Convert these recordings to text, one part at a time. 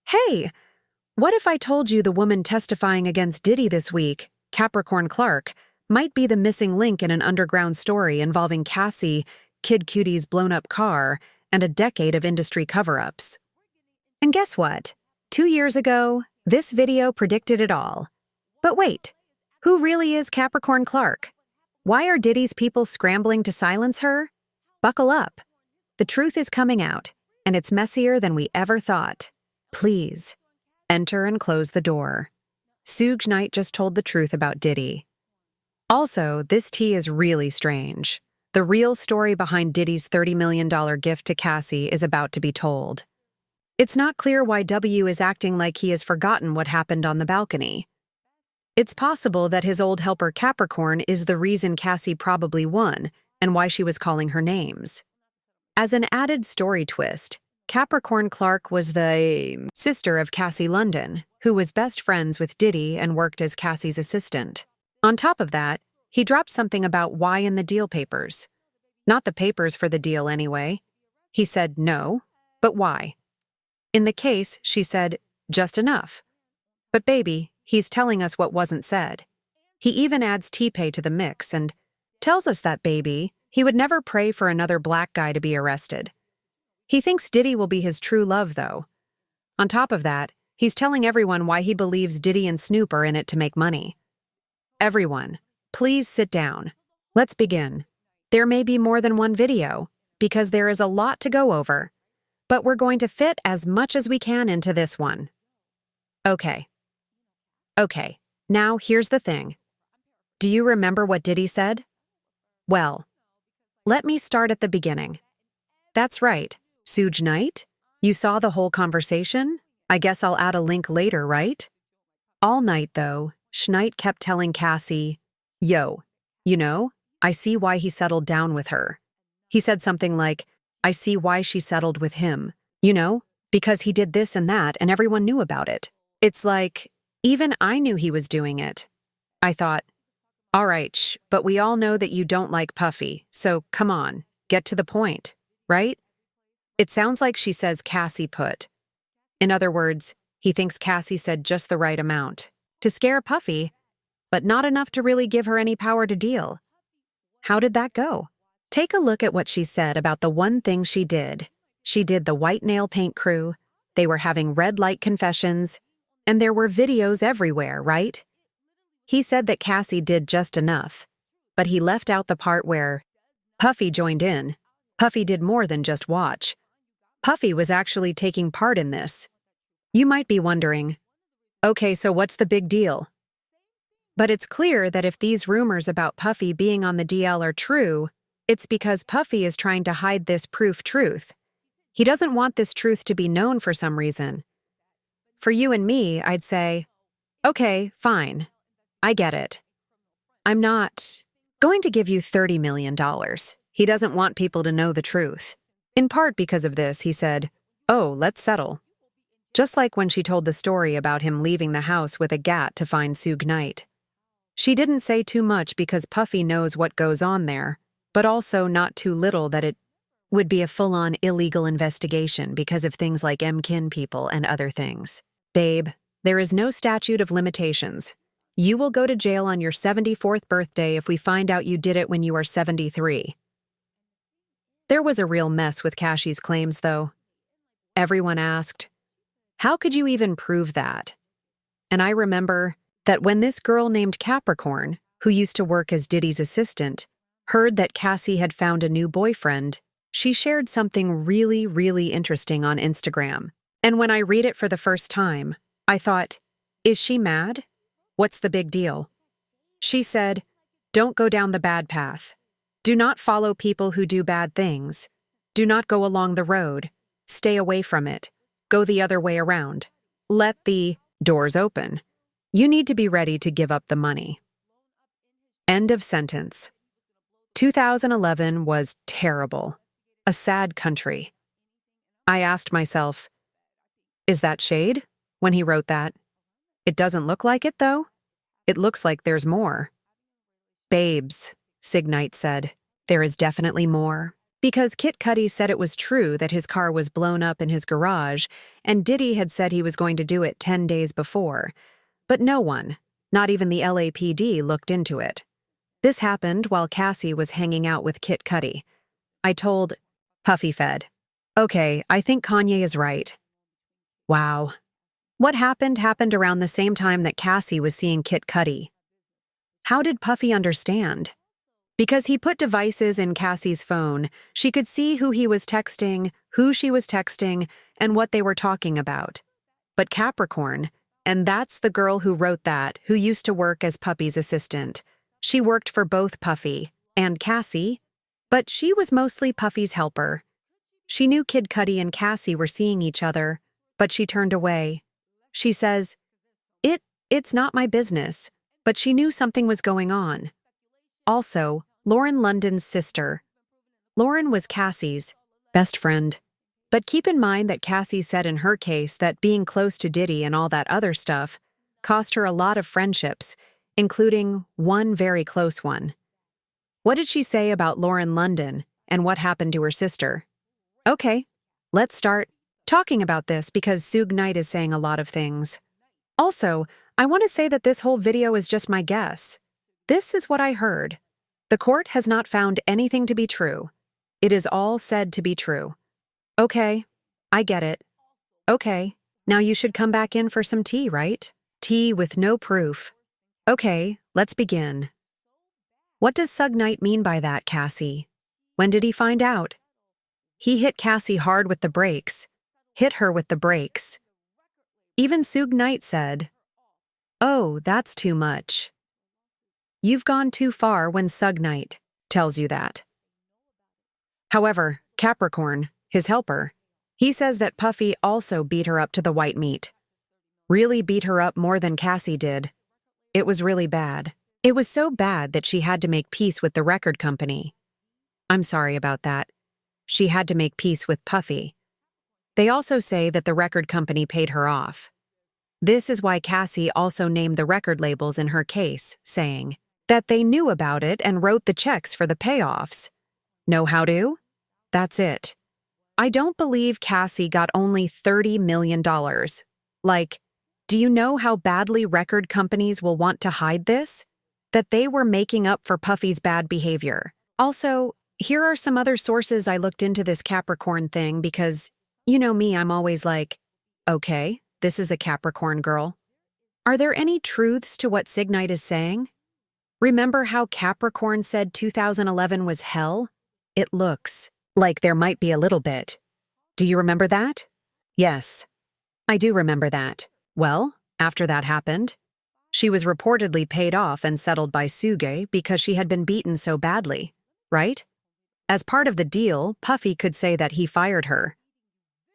Hey, what if I told you the woman testifying against Diddy this week, Capricorn Clark, might be the missing link in an underground story involving Cassie, Kid Cudi's blown-up car, and a decade of industry cover-ups? And guess what? 2 years ago, this video predicted it all. But wait, who really is Capricorn Clark? Why are Diddy's people scrambling to silence her? Buckle up. The truth is coming out, and it's messier than we ever thought. Please, enter and close the door. Suge Knight just told the truth about Diddy. Also, this tea is really strange. The real story behind Diddy's $30 million gift to Cassie is about to be told. It's not clear why W is acting like he has forgotten what happened on the balcony. It's possible that his old helper Capricorn is the reason Cassie probably won and why she was calling her names. As an added story twist, Capricorn Clark was the sister of Cassie London, who was best friends with Diddy and worked as Cassie's assistant. On top of that, he dropped something about why in the deal papers. Not the papers for the deal anyway. He said no, but why? In the case, she said, just enough. But baby, he's telling us what wasn't said. He even adds T-Pay to the mix and tells us that, baby, he would never pray for another black guy to be arrested. He thinks Diddy will be his true love, though. On top of that, he's telling everyone why he believes Diddy and Snoop are in it to make money. Everyone, please sit down. Let's begin. There may be more than one video, because there is a lot to go over, but we're going to fit as much as we can into this one. Okay, now here's the thing. Do you remember what Diddy said? Well, let me start at the beginning. That's right, Suge Knight? You saw the whole conversation? I guess I'll add a link later, right? All night, though, Knight kept telling Cassie, yo, I see why he settled down with her. He said something like, I see why she settled with him, because he did this and that and everyone knew about it. It's like, even I knew he was doing it. I thought, all right, but we all know that you don't like Puffy, so come on, get to the point, right? It sounds like she says Cassie put. In other words, he thinks Cassie said just the right amount to scare Puffy, but not enough to really give her any power to deal. How did that go? Take a look at what she said about the one thing she did. She did the white nail paint crew, they were having red light confessions, and there were videos everywhere, right? He said that Cassie did just enough, but he left out the part where Puffy joined in. Puffy did more than just watch. Puffy was actually taking part in this. You might be wondering, okay, so what's the big deal? But it's clear that if these rumors about Puffy being on the DL are true, it's because Puffy is trying to hide this truth. He doesn't want this truth to be known for some reason. For you and me, I'd say, okay, fine. I get it. I'm not going to give you $30 million. He doesn't want people to know the truth. In part because of this, he said, oh, let's settle. Just like when she told the story about him leaving the house with a gat to find Suge Knight. She didn't say too much because Puffy knows what goes on there, but also not too little that it would be a full-on illegal investigation because of things like M-kin people and other things. Babe, there is no statute of limitations. You will go to jail on your 74th birthday if we find out you did it when you are 73. There was a real mess with Cassie's claims, though. Everyone asked, how could you even prove that? And I remember that when this girl named Capricorn, who used to work as Diddy's assistant, heard that Cassie had found a new boyfriend, she shared something really, really interesting on Instagram. And when I read it for the first time, I thought, is she mad? What's the big deal? She said, don't go down the bad path. Do not follow people who do bad things. Do not go along the road. Stay away from it. Go the other way around. Let the doors open. You need to be ready to give up the money. End of sentence. 2011 was terrible. A sad country. I asked myself, is that shade? When he wrote that. It doesn't look like it, though. It looks like there's more. Babes, Suge Knight said, there is definitely more. Because Kid Cudi said it was true that his car was blown up in his garage, and Diddy had said he was going to do it 10 days before. But no one, not even the LAPD, looked into it. This happened while Cassie was hanging out with Kid Cudi. I told Puffy Fed, "Okay, I think Kanye is right." Wow. What happened around the same time that Cassie was seeing Kid Cudi. How did Puffy understand? Because he put devices in Cassie's phone, she could see who he was texting, who she was texting, and what they were talking about. But Capricorn, and that's the girl who wrote that, who used to work as Puffy's assistant. She worked for both Puffy and Cassie, but she was mostly Puffy's helper. She knew Kid Cudi and Cassie were seeing each other, but she turned away. She says, It's not my business, but she knew something was going on. Also, Lauren London's sister. Lauren was Cassie's best friend. But keep in mind that Cassie said in her case that being close to Diddy and all that other stuff cost her a lot of friendships, including one very close one. What did she say about Lauren London and what happened to her sister? Okay, let's start talking about this because Suge Knight is saying a lot of things. Also, I want to say that this whole video is just my guess. This is what I heard. The court has not found anything to be true. It is all said to be true. Okay, I get it. Okay, now you should come back in for some tea, right? Tea with no proof. Okay, let's begin. What does Suge Knight mean by that, Cassie? When did he find out? He hit Cassie hard with the brakes. Hit her with the brakes. Even Suge Knight said, "Oh, that's too much." You've gone too far when Suge Knight tells you that. However, Capricorn, his helper, he says that Puffy also beat her up to the white meat. Really beat her up more than Cassie did. It was really bad. It was so bad that she had to make peace with the record company. I'm sorry about that. She had to make peace with Puffy. They also say that the record company paid her off. This is why Cassie also named the record labels in her case, saying that they knew about it and wrote the checks for the payoffs. Know how to? That's it. I don't believe Cassie got only $30 million. Like, do you know how badly record companies will want to hide this? That they were making up for Puffy's bad behavior. Also, here are some other sources I looked into this Capricorn thing because, you know me, I'm always like, okay, this is a Capricorn girl. Are there any truths to what Suge Knight is saying? Remember how Capricorn said 2011 was hell? It looks like there might be a little bit. Do you remember that? Yes, I do remember that. Well, after that happened, she was reportedly paid off and settled by Suge because she had been beaten so badly, right? As part of the deal, Puffy could say that he fired her.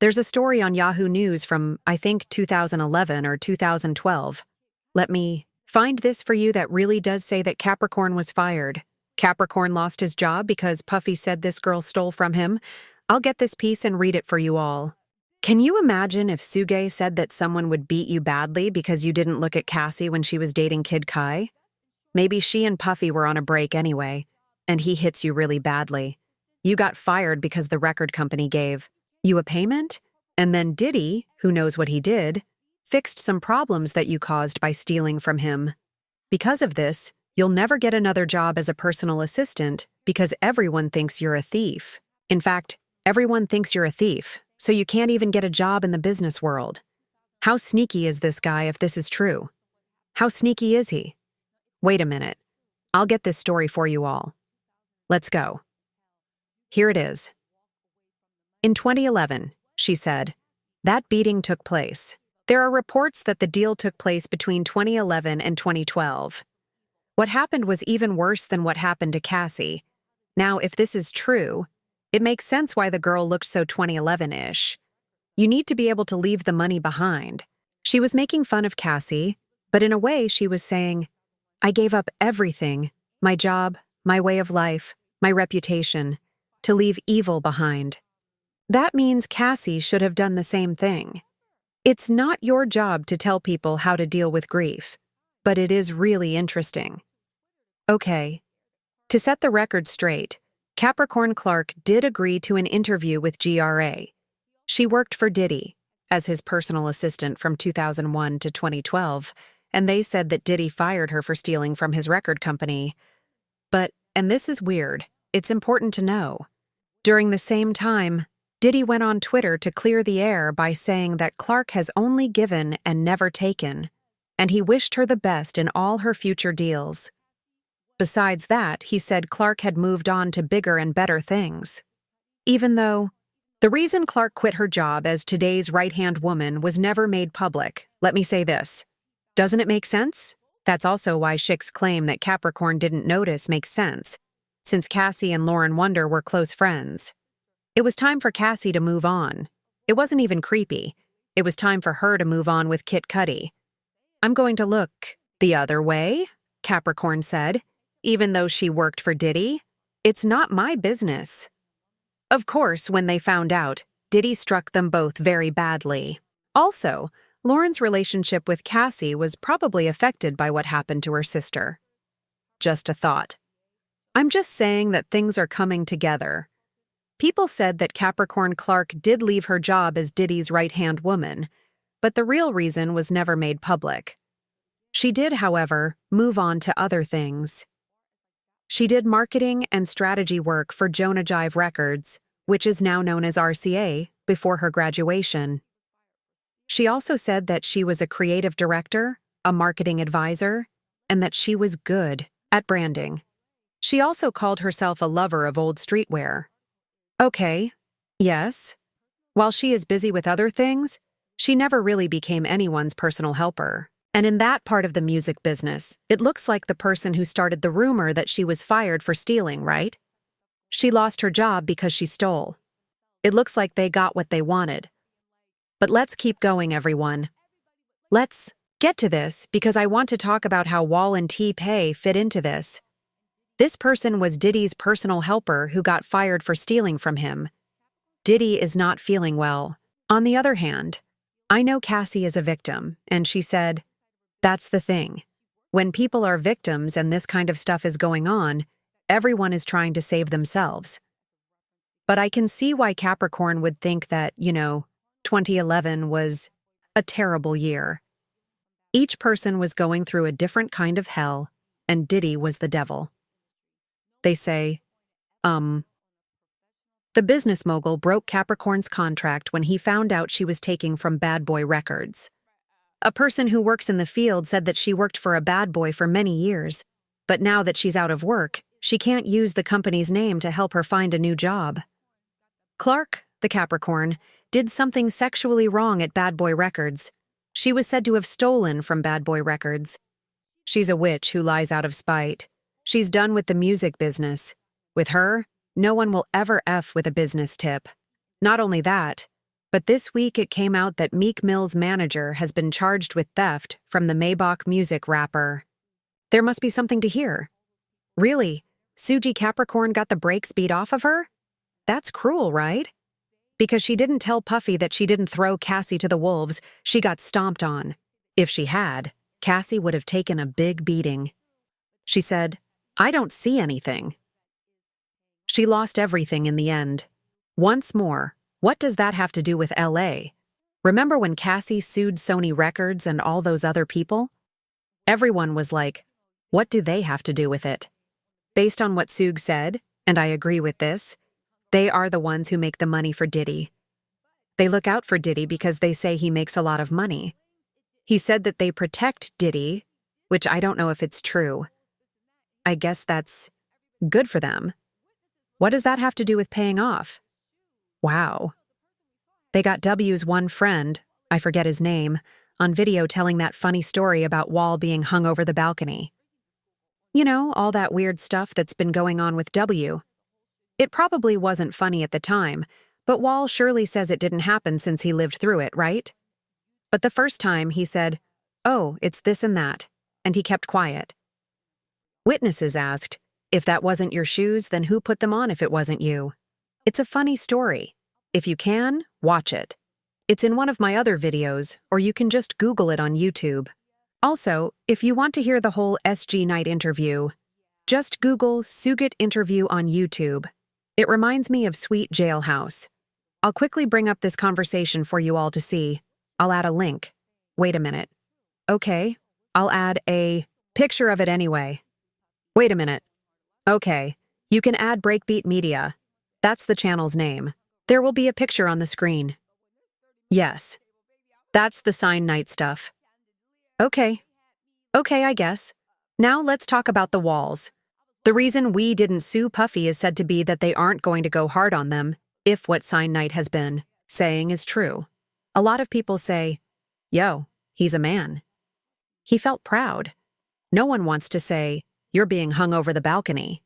There's a story on Yahoo News from, I think, 2011 or 2012. Let me find this for you that really does say that Capricorn was fired. Capricorn lost his job because Puffy said this girl stole from him. I'll get this piece and read it for you all. Can you imagine if Suge said that someone would beat you badly because you didn't look at Cassie when she was dating Kid Kai? Maybe she and Puffy were on a break anyway, and he hits you really badly. You got fired because the record company gave you a payment, and then Diddy, who knows what he did, fixed some problems that you caused by stealing from him. Because of this, you'll never get another job as a personal assistant because everyone thinks you're a thief. In fact, everyone thinks you're a thief, so you can't even get a job in the business world. How sneaky is this guy if this is true? How sneaky is he? Wait a minute. I'll get this story for you all. Let's go. Here it is. In 2011, she said, that beating took place. There are reports that the deal took place between 2011 and 2012. What happened was even worse than what happened to Cassie. Now, if this is true, it makes sense why the girl looked so 2011-ish. You need to be able to leave the money behind. She was making fun of Cassie, but in a way she was saying, I gave up everything, my job, my way of life, my reputation, to leave evil behind. That means Cassie should have done the same thing. It's not your job to tell people how to deal with grief, but it is really interesting. Okay. To set the record straight, Capricorn Clark did agree to an interview with GRA. She worked for Diddy as his personal assistant from 2001 to 2012, and they said that Diddy fired her for stealing from his record company. But, and this is weird, it's important to know, during the same time, Diddy went on Twitter to clear the air by saying that Clark has only given and never taken, and he wished her the best in all her future deals. Besides that, he said Clark had moved on to bigger and better things. Even though the reason Clark quit her job as today's right-hand woman was never made public, let me say this. Doesn't it make sense? That's also why SHOCKS claim that Capricorn didn't notice makes sense, since Cassie and Lauren Wonder were close friends. It was time for Cassie to move on. It wasn't even creepy. It was time for her to move on with Kid Cudi. I'm going to look the other way, Capricorn said, even though she worked for Diddy. It's not my business. Of course, when they found out, Diddy struck them both very badly. Also, Lauren's relationship with Cassie was probably affected by what happened to her sister. Just a thought. I'm just saying that things are coming together. People said that Capricorn Clark did leave her job as Diddy's right-hand woman, but the real reason was never made public. She did, however, move on to other things. She did marketing and strategy work for Jonah Jive Records, which is now known as RCA, before her graduation. She also said that she was a creative director, a marketing advisor, and that she was good at branding. She also called herself a lover of old streetwear. Okay, yes. While she is busy with other things, she never really became anyone's personal helper. And in that part of the music business, it looks like the person who started the rumor that she was fired for stealing, right? She lost her job because she stole. It looks like they got what they wanted. But let's keep going, everyone. Let's get to this because I want to talk about how Wall and T-Pay fit into this. This person was Diddy's personal helper who got fired for stealing from him. Diddy is not feeling well. On the other hand, I know Cassie is a victim, and she said, that's the thing. When people are victims and this kind of stuff is going on, everyone is trying to save themselves. But I can see why Capricorn would think that, 2011 was a terrible year. Each person was going through a different kind of hell, and Diddy was the devil. They say, The business mogul broke Capricorn's contract when he found out she was taking from Bad Boy Records. A person who works in the field said that she worked for a bad boy for many years, but now that she's out of work, she can't use the company's name to help her find a new job. Clark, the Capricorn, did something sexually wrong at Bad Boy Records. She was said to have stolen from Bad Boy Records. She's a witch who lies out of spite. She's done with the music business. With her, no one will ever F with a business tip. Not only that, but this week it came out that Meek Mill's manager has been charged with theft from the Maybach music rapper. There must be something to hear. Really, Suge Capricorn got the brakes beat off of her? That's cruel, right? Because she didn't tell Puffy that she didn't throw Cassie to the wolves, she got stomped on. If she had, Cassie would have taken a big beating. She said, I don't see anything. She lost everything in the end. Once more, what does that have to do with LA? Remember when Cassie sued Sony Records and all those other people? Everyone was like, what do they have to do with it? Based on what Suge said, and I agree with this, they are the ones who make the money for Diddy. They look out for Diddy because they say he makes a lot of money. He said that they protect Diddy, which I don't know if it's true. I guess that's good for them. What does that have to do with paying off? Wow. They got W's one friend, I forget his name, on video telling that funny story about Wall being hung over the balcony. All that weird stuff that's been going on with W. It probably wasn't funny at the time, but Wall surely says it didn't happen since he lived through it, right? But the first time he said, oh, it's this and that, and he kept quiet. Witnesses asked, if that wasn't your shoes, then who put them on if it wasn't you? It's a funny story. If you can, watch it. It's in one of my other videos, or you can just Google it on YouTube. Also, if you want to hear the whole SG Knight interview, just Google Suge Knight interview on YouTube. It reminds me of Sweet Jailhouse. I'll quickly bring up this conversation for you all to see. I'll add a link. Wait a minute. Okay, I'll add a picture of it anyway. Wait a minute. Okay, you can add Breakbeat Media. That's the channel's name. There will be a picture on the screen. Yes. That's the Suge Knight stuff. Okay, I guess. Now let's talk about the walls. The reason we didn't sue Puffy is said to be that they aren't going to go hard on them if what Suge Knight has been saying is true. A lot of people say, yo, he's a man. He felt proud. No one wants to say, you're being hung over the balcony.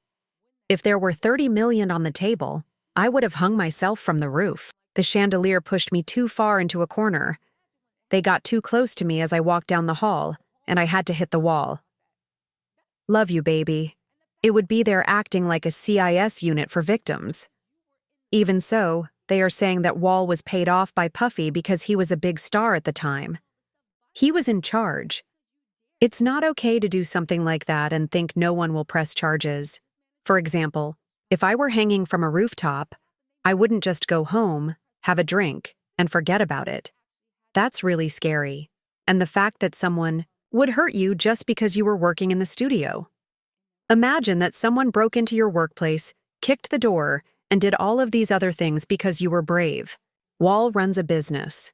If there were 30 million on the table, I would have hung myself from the roof. The chandelier pushed me too far into a corner. They got too close to me as I walked down the hall, and I had to hit the wall. Love you, baby. It would be there acting like a CIS unit for victims. Even so, they are saying that Wall was paid off by Puffy because he was a big star at the time. He was in charge. It's not okay to do something like that and think no one will press charges. For example, if I were hanging from a rooftop, I wouldn't just go home, have a drink, and forget about it. That's really scary. And the fact that someone would hurt you just because you were working in the studio. Imagine that someone broke into your workplace, kicked the door, and did all of these other things because you were brave. Wall runs a business.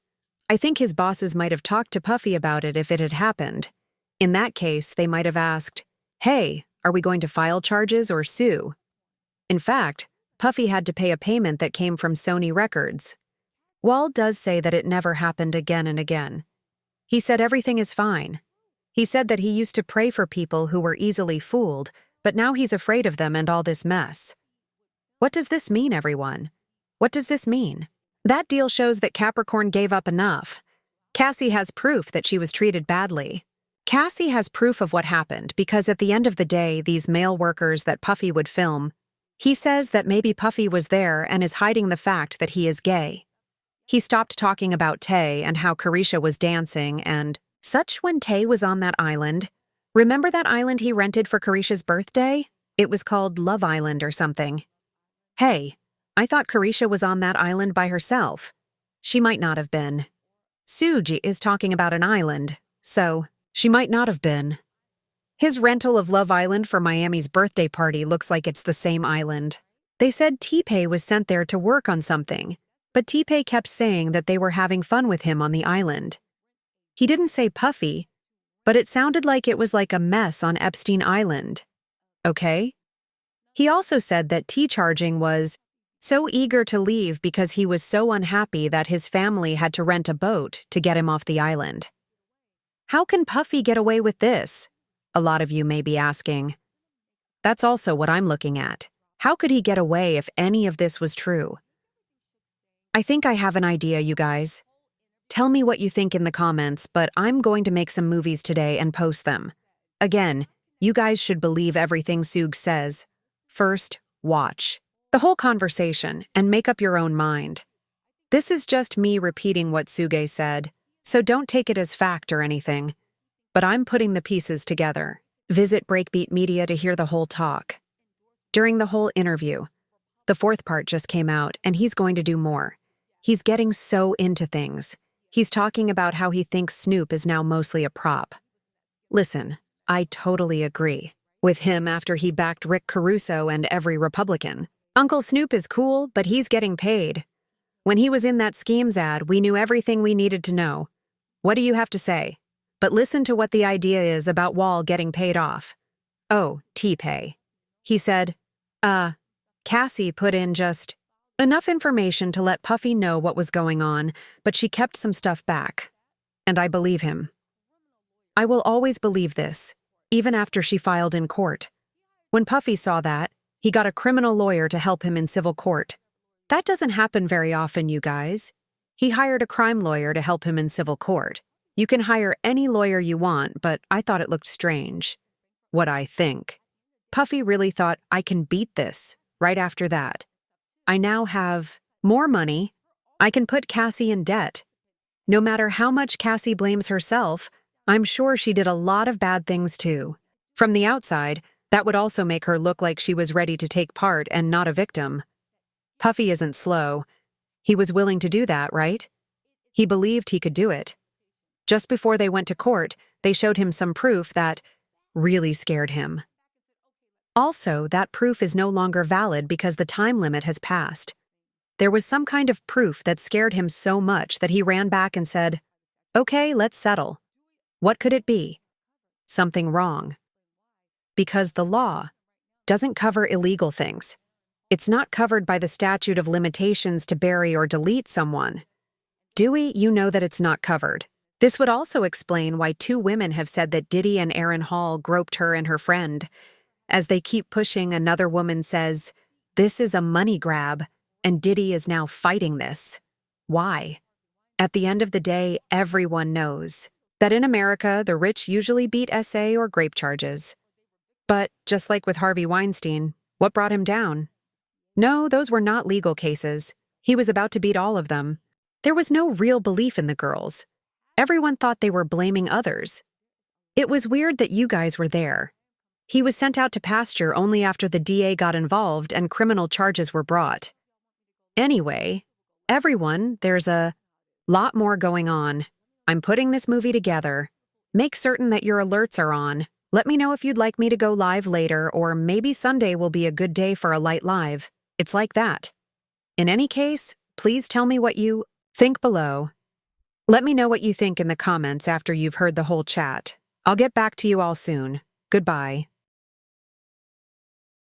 I think his bosses might have talked to Puffy about it if it had happened. In that case, they might have asked, hey, are we going to file charges or sue? In fact, Puffy had to pay a payment that came from Sony Records. Wall does say that it never happened again and again. He said everything is fine. He said that he used to pray for people who were easily fooled, but now he's afraid of them and all this mess. What does this mean, everyone? What does this mean? That deal shows that Capricorn gave up enough. Cassie has proof that she was treated badly. Cassie has proof of what happened because at the end of the day, these male workers that Puffy would film, he says that maybe Puffy was there and is hiding the fact that he is gay. He stopped talking about Tay and how Carisha was dancing and such when Tay was on that island. Remember that island he rented for Carisha's birthday? It was called Love Island or something. Hey, I thought Carisha was on that island by herself. She might not have been. Suge is talking about an island, so she might not have been. His rental of Love Island for Miami's birthday party looks like it's the same island. They said T-Pay was sent there to work on something, but T-Pay kept saying that they were having fun with him on the island. He didn't say Puffy, but it sounded like it was like a mess on Epstein Island. Okay? He also said that T-Charging was so eager to leave because he was so unhappy that his family had to rent a boat to get him off the island. How can Puffy get away with this? A lot of you may be asking. That's also what I'm looking at. How could he get away if any of this was true? I think I have an idea, you guys. Tell me what you think in the comments, but I'm going to make some movies today and post them. Again, you guys should believe everything Suge says. First, watch the whole conversation and make up your own mind. This is just me repeating what Suge said, so don't take it as fact or anything. But I'm putting the pieces together. Visit Breakbeat Media to hear the whole talk. During the whole interview, the fourth part just came out and he's going to do more. He's getting so into things. He's talking about how he thinks Snoop is now mostly a prop. Listen, I totally agree with him after he backed Rick Caruso and every Republican. Uncle Snoop is cool, but he's getting paid. When he was in that Schemes ad, we knew everything we needed to know. What do you have to say? But listen to what the idea is about Wall getting paid off. Oh, T-Pay. He said, Cassie put in just enough information to let Puffy know what was going on, but she kept some stuff back. And I believe him. I will always believe this, even after she filed in court. When Puffy saw that, he got a criminal lawyer to help him in civil court. That doesn't happen very often, you guys. He hired a crime lawyer to help him in civil court. You can hire any lawyer you want, but I thought it looked strange. What I think. Puffy really thought, I can beat this, right after that. I now have more money. I can put Cassie in debt. No matter how much Cassie blames herself, I'm sure she did a lot of bad things too. From the outside, that would also make her look like she was ready to take part and not a victim. Puffy isn't slow. He was willing to do that, right? He believed he could do it. Just before they went to court, they showed him some proof that really scared him. Also, that proof is no longer valid because the time limit has passed. There was some kind of proof that scared him so much that he ran back and said, "Okay, let's settle." What could it be? Something wrong. Because the law doesn't cover illegal things. It's not covered by the statute of limitations to bury or delete someone. Dewey, you know that it's not covered. This would also explain why 2 women have said that Diddy and Aaron Hall groped her and her friend. As they keep pushing, another woman says, "This is a money grab, and Diddy is now fighting this." Why? At the end of the day, everyone knows that in America, the rich usually beat SA or grape charges. But just like with Harvey Weinstein, what brought him down? No, those were not legal cases. He was about to beat all of them. There was no real belief in the girls. Everyone thought they were blaming others. It was weird that you guys were there. He was sent out to pasture only after the DA got involved and criminal charges were brought. Anyway, everyone, there's a lot more going on. I'm putting this movie together. Make certain that your alerts are on. Let me know if you'd like me to go live later, or maybe Sunday will be a good day for a light live. It's like that. In any case, please tell me what you think below. Let me know what you think in the comments after you've heard the whole chat. I'll get back to you all soon. Goodbye.